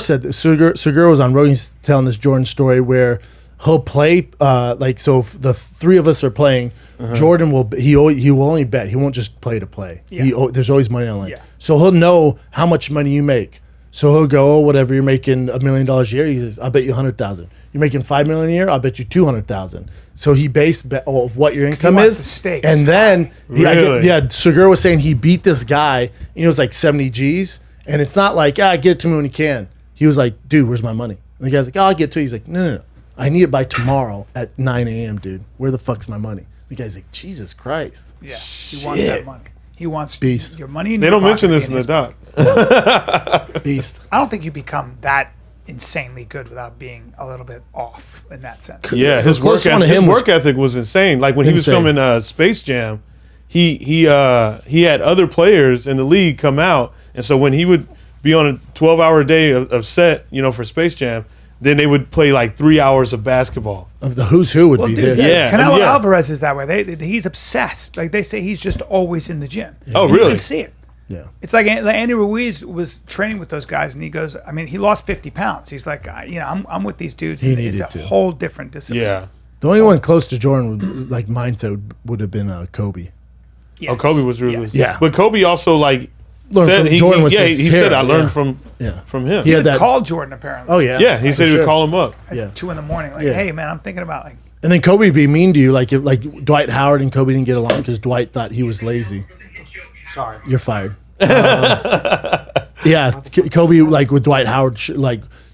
said that Segura was on Rogan. He's telling this Jordan story where he'll play so if the three of us are playing, Jordan will only bet. He won't just play to play. Yeah. There's always money on line. Yeah. So he'll know how much money you make. So he'll go, whatever, you're making $1 million a year. He says, I'll bet you 100,000. You're making $5 million a year. I'll bet you 200,000. So he based of what your income is. The stakes. And then Really? Segura was saying he beat this guy. And he was like 70 G's, and it's not like get it to me when you can. He was like, dude, where's my money? And the guy's like, I'll get it to you. He's like, no. I need it by tomorrow at 9 a.m., dude. Where the fuck's my money? The guy's like, Jesus Christ. Yeah, he wants that money. He wants Beast. your money. They don't mention this in the doc. Beast. I don't think you become that insanely good without being a little bit off in that sense. Yeah, his work ethic was insane. Like when he was filming Space Jam, he had other players in the league come out, and so when he would be on a 12-hour day of set, for Space Jam, then they would play like 3 hours of basketball. Of the who's who would be there. Yeah. Canelo Alvarez is that way. He's obsessed. Like they say, he's just always in the gym. Yeah. Oh, really? You can see it. Yeah. It's like Andy Ruiz was training with those guys, and he goes, he lost 50 pounds. He's like, I'm with these dudes. And it's a whole different discipline. Yeah. The only one close to Jordan, like mindset, would have been Kobe. Yes. Oh, Kobe was really. Yes. Yeah. But Kobe also learned from Jordan. He said I learned from him. He had called Jordan apparently. Oh yeah. Yeah, he said he would call him up at 2 a.m. Like, hey man, I'm thinking about like. And then Kobe would be mean to you, like if Dwight Howard and Kobe didn't get along because Dwight thought he was lazy. Sorry, you're fired. Kobe with Dwight Howard,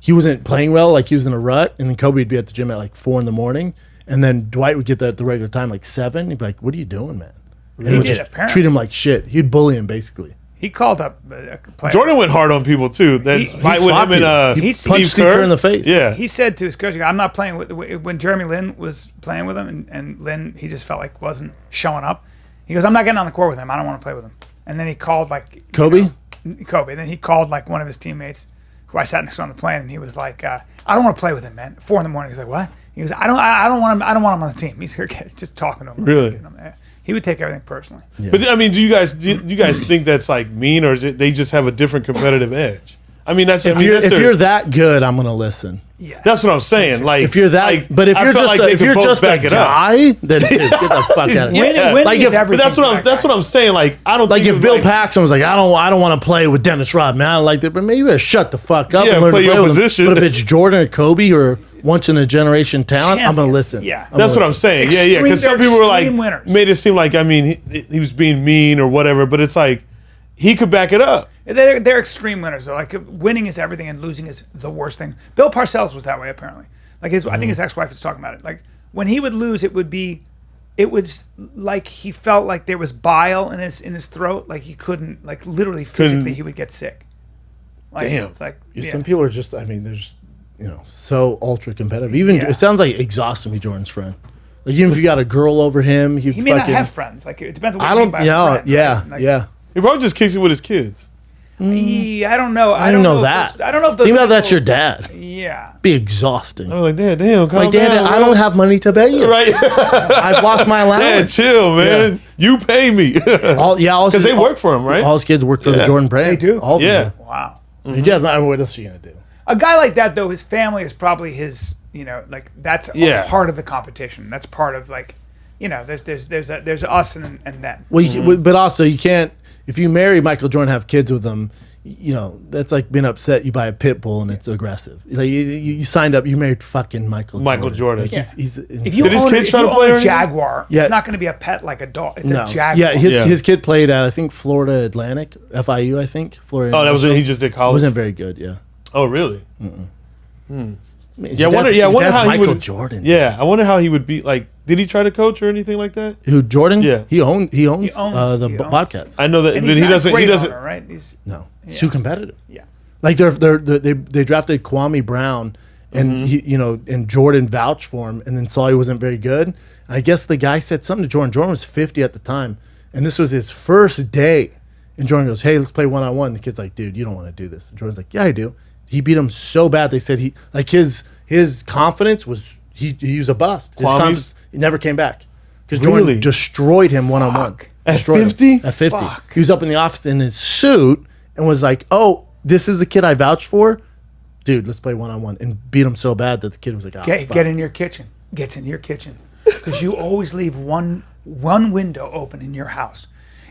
he wasn't playing well, like he was in a rut, and then Kobe would be at the gym at 4 a.m, and then Dwight would get there at the regular time 7. He'd be like, "What are you doing, man?" And he would just treat him like shit. He'd bully him basically. He called up a player. Jordan went hard on people too. That fight with him and he punched Steve Kerr in the face. Yeah, he said to his coach, "I'm not playing with." When Jeremy Lin was playing with him, and Lin, he just felt like wasn't showing up. He goes, "I'm not getting on the court with him. I don't want to play with him." And then he called Kobe. Kobe. Then he called one of his teammates, who I sat next to on the plane, and he was like, "I don't want to play with him, man." 4 a.m. He's like, "What?" He goes, "I don't want him. I don't want him on the team." He's here just talking to him. Really? He would take everything personally. Yeah. But do you guys think that's mean, or they just have a different competitive edge? If you're that good, I'm gonna listen. Yeah, that's what I'm saying. Like if you're that, but if you're just a guy, then dude, get the fuck out of here. But that's what I'm saying. Like I don't if Bill Paxton was like, I don't want to play with Dennis Rodman. I don't like that, but maybe you better shut the fuck up and learn play to play your with position. But if it's Jordan or Kobe or once in a generation talent, I'm gonna listen. Yeah, that's what I'm saying. Yeah. Because some people were made it seem like he was being mean or whatever, but it's like he could back it up. They're extreme winners though. Like winning is everything and losing is the worst thing. Bill Parcells was that way apparently. I think his ex-wife was talking about it. Like when he would lose, it was like he felt like there was bile in his throat. Like he couldn't, literally physically, he would get sick. Damn. It's like some people are just. They're just so ultra competitive. Even it sounds like exhausting to be Jordan's friend. Like even if you got a girl over him, he may not have friends. Like it depends on what you mean by a friend. Yeah. He probably just kicks it with his kids. I don't know. I don't know that. I don't know if those think about that's your dad. Yeah. Be exhausting. I'm like, damn, calm like, Dad, down, I don't have money to pay you. Right. I've lost my allowance. Dad, chill, man. Yeah. You pay me. Because they work for him, right? All his kids work for the Jordan brand. They do. All of them. Wow. He does. What else is he gonna do? A guy like that, though, his family is probably his. That's part of the competition. That's part of there's us and them. Well, but also you can't. If you marry Michael Jordan, have kids with him, that's like being upset. You buy a pit bull and it's aggressive. Like you signed up, you married fucking Michael Jordan. Like if his kids try to play a Jaguar, it's not going to be a pet like a dog. It's a Jaguar. Yeah, his kid played at I think Florida Atlantic, FIU, I think. Florida. Oh, that was he just did college. Wasn't very good. Yeah. Oh, really? I wonder how Michael Jordan. Yeah, I wonder how he would be like. Did he try to coach or anything like that? Who, Jordan? Yeah, he owns the Bobcats. I know that, but he doesn't. He doesn't. Owner, right? He's too competitive. Yeah, like they drafted Kwame Brown, and and Jordan vouched for him, and then saw he wasn't very good. I guess the guy said something to Jordan. Jordan was 50 at the time, and this was his first day. And Jordan goes, "Hey, let's play 1-on-1." The kid's like, "Dude, you don't want to do this." And Jordan's like, "Yeah, I do." He beat him so bad. They said his confidence was he was a bust. His confidence, he never came back because Jordan destroyed him 1-on-1. At 50? At 50. He was up in the office in his suit and was like, "Oh, this is the kid I vouched for. dude, let's play one-on-one, and beat him so bad that the kid was like, Get in your kitchen. Gets in your kitchen. Because you always leave one window open in your house.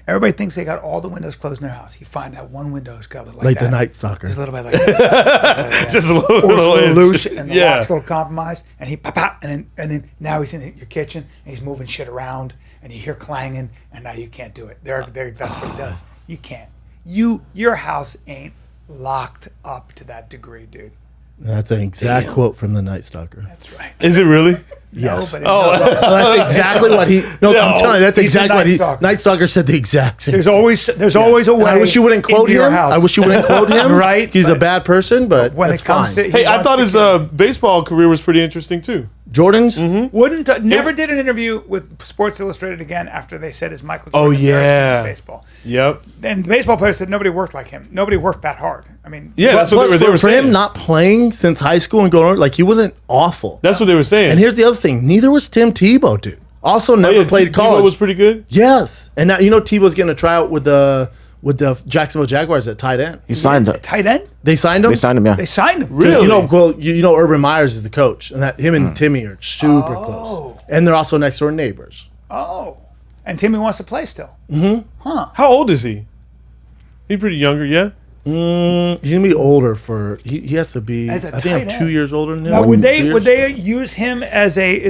Everybody thinks they got all the windows closed in their house. You find that one window's got a little like that. the Night Stalker. Just a little bit like that. Just a Or it's a little little loose, and the Yeah. lock's a little compromised, and he pop, and then now he's in your kitchen, and he's moving shit around, and you hear clanging, and now you can't do it. That's what he does. You can't. Your house ain't locked up to that degree, dude. That's an exact quote from the Night Stalker. That's right. Is it really? Yes. No, That's exactly what he. No, I'm telling you, that's He's a exactly what Night he. Stalker. Night Stalker said the exact same. there's always a way. And I wish you wouldn't quote into your him. house. I wish you wouldn't quote him. Right, He's a but bad person, but when that's it comes fine. to Hey, I thought his baseball career was pretty interesting too. Jordan's. never did an interview with Sports Illustrated again after they said his Michael Oh, Jordan yeah. in baseball. Yep. And the baseball players said nobody worked like him. Nobody worked that hard. I mean, Yeah, that's what Plus, they were for saying. him not playing since high school and going over, like he wasn't awful. That's what they were saying. And here's the other thing: neither was Tim Tebow, dude. Also, never played college. Tebow was pretty good. Yes, and now Tebow's getting a tryout with the Jacksonville Jaguars at tight end. He signed him. tight end. They signed him. They signed him, yeah. They signed him. Really? Urban Meyers is the coach, and that him and Timmy are super close, and they're also next door neighbors. Oh, and Timmy wants to play still. How old is he? He's pretty younger, yeah. He's gonna be older for he has to be. As a I think I'm tight end. 2 years older than him. Now, would 2 years. they use him as a?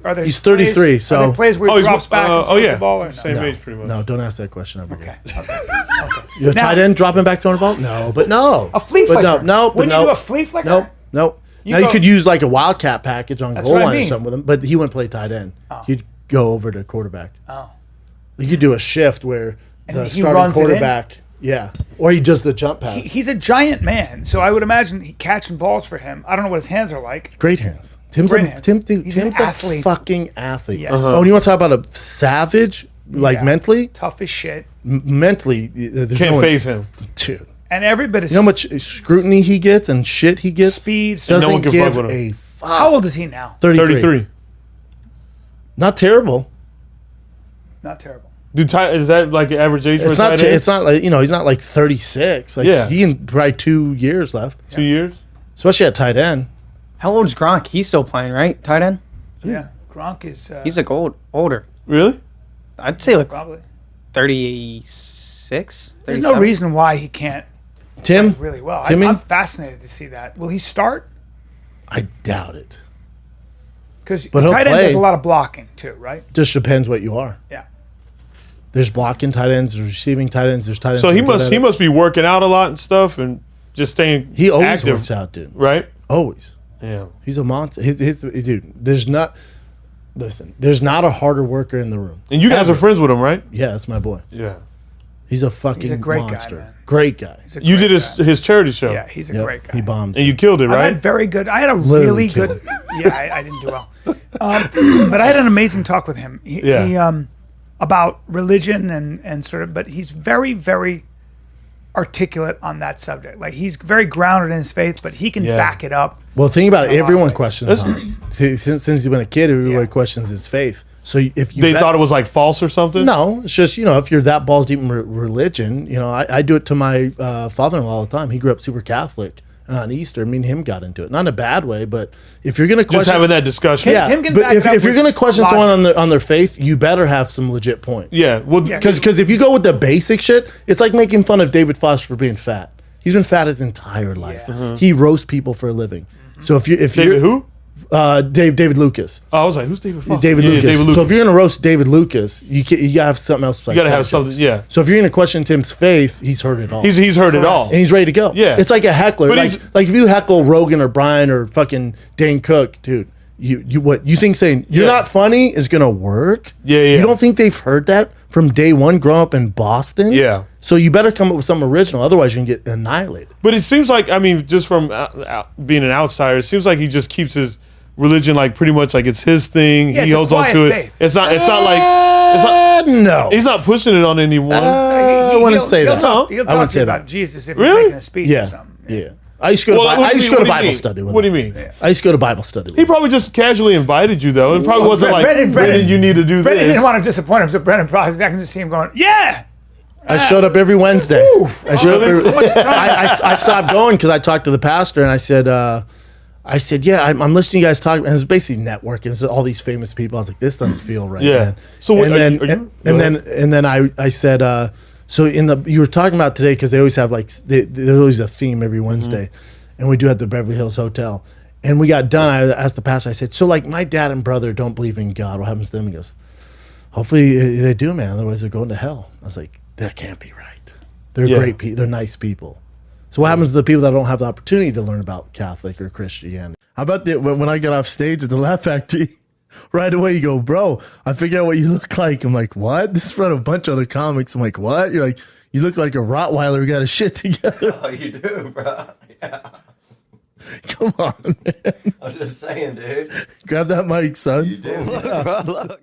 Are there? He's 33, plays, so- are there plays where he he's drops back. And throws the ball or no? same age pretty much. No, don't ask that question ever Okay. again. Okay. You're a Now- tight end dropping back throwing the ball? No, but no. A flea But flicker. no, When but you no. do a flea flicker? Nope. You Now you go- could use like a wildcat package on goal what I line or mean. something with him, but he wouldn't play tight end. He'd go over to quarterback. Oh. You could do a shift where And the he starting runs it in? quarterback, yeah, or he does the jump pass. He's a giant man, so I would imagine he catching balls for him. I don't know what his hands are like. Great hands. Tim's Great a, hands. Tim, dude, He's an Tim's a athlete. fucking athlete. Yes. Oh, and you want to talk about a savage, like Yeah. mentally? Tough as shit, Mentally, there's Can't no one- face him. Dude. and every bit of. You know how much scrutiny he gets and shit he gets? Speed. Doesn't No one can give fuck with a him. fuck. How old is he now? 33. Not terrible. Not terrible. Is that like an average age for a It's not. tight end? It's not like he's not like 36. Like Yeah. he in probably 2 years left, 2 years? especially at tight end. How old is Gronk? He's still playing, right? Tight end? Yeah, Gronk is. He's like older. Really? I'd say like probably. 36. There's no reason why he can't Tim, play really well. Timmy? I'm fascinated to see that. Will he start? I doubt it. Because But he'll tight end play. does a lot of blocking too, right? Just depends what you are. Yeah. There's blocking tight ends, there's receiving tight ends, there's tight ends. So that he are good must at he it. must be working out a lot and stuff and just staying He always active, works out, dude. right? Always. Yeah. He's a monster. His dude. There's not a harder worker in the room. And you guys Ever. are friends with him, right? Yeah, that's my boy. Yeah. He's a fucking He's a great guy, monster. man. Great guy. He's a You great did guy. his charity show. Yeah, he's a Yep, great guy. he bombed. And you killed it, I right? had very good. I had a Literally really good. killed Yeah, I didn't do well, but I had an amazing talk with him. He about religion and sort of, but he's very, very articulate on that subject. Like he's very grounded in his faith, but he can Yeah. back it up. Well, think about it. A lot of Everyone ways. questions him. Since he's been a kid, everybody Yeah. questions his faith. So if you They thought it was like false or something? no, it's just if you're that balls deep in religion, I do it to my father-in-law all the time. He grew up super Catholic, and on Easter, me and him got into it. Not in a bad way, but if you're gonna Just question, having that discussion. yeah, Tim can but back it up if you're with gonna question logic. someone on their faith, you better have some legit points. Yeah. Well, Yeah. Because if you go with the basic shit, it's like making fun of David Foster for being fat. He's been fat his entire life. Yeah. He roasts people for a living. So if David you're who? David Lucas. Oh, I was like, who's David Foster? David Yeah, Lucas. David Lucas. So if you're gonna roast David Lucas, you gotta have something else. you gotta have something. Yeah. So if you're gonna question Tim's faith, he's heard it all. He's heard it all. and he's ready to go. Yeah. It's like a heckler. But Like, he's- like if you heckle Rogan or Bryant or fucking Dane Cook, dude, you think saying you're Yeah. not funny is gonna work? Yeah, yeah. You don't think they've heard that from day one, growing up in Boston? Yeah. So you better come up with something original, otherwise you're gonna get annihilated. But it seems like, I mean, just from being an outsider, it seems like he just keeps his religion like pretty much like it's his thing. Yeah, He it's a holds on quiet to it. faith. It's not like No. he's not pushing it on anyone. I wouldn't say he'll that. Talk, he'll I talk wouldn't to you say about that. Jesus if Really? he's making a speech or Yeah. something. Yeah. I used to go to, Well, what I do used you to go to mean? Bible study with What do him. you mean? I used to go to Bible study with He him. probably just casually invited you though. It probably wasn't like, Brendan, Brendan, you need to do Brendan this. didn't want to disappoint him, so Brendan probably, I can just see him going, yeah! I showed up every Wednesday. I showed up. I stopped going because I talked to the pastor and I said, yeah, I'm listening to you guys talk. And it was basically networking. It was all these famous people. I was like, this doesn't feel right, Yeah. man. So and then I said, so you were talking about today because they always have like there's always a theme every Wednesday, and we do at the Beverly Hills Hotel. And we got done. I asked the pastor. I said, so like my dad and brother don't believe in God. What happens to them? He goes, hopefully they do, man. Otherwise they're going to hell. I was like, that can't be right. They're great people. They're nice people. So what happens to the people that don't have the opportunity to learn about Catholic or Christianity? How about when I got off stage at the Laugh Factory? Right away, you go, bro, I figured out what you look like. I'm like, what? This is in front of a bunch of other comics. I'm like, what? You're like, you look like a Rottweiler who got his shit together. Oh, you do, bro. Yeah. Come on, man. I'm just saying, dude. Grab that mic, son. You do, bro. Look.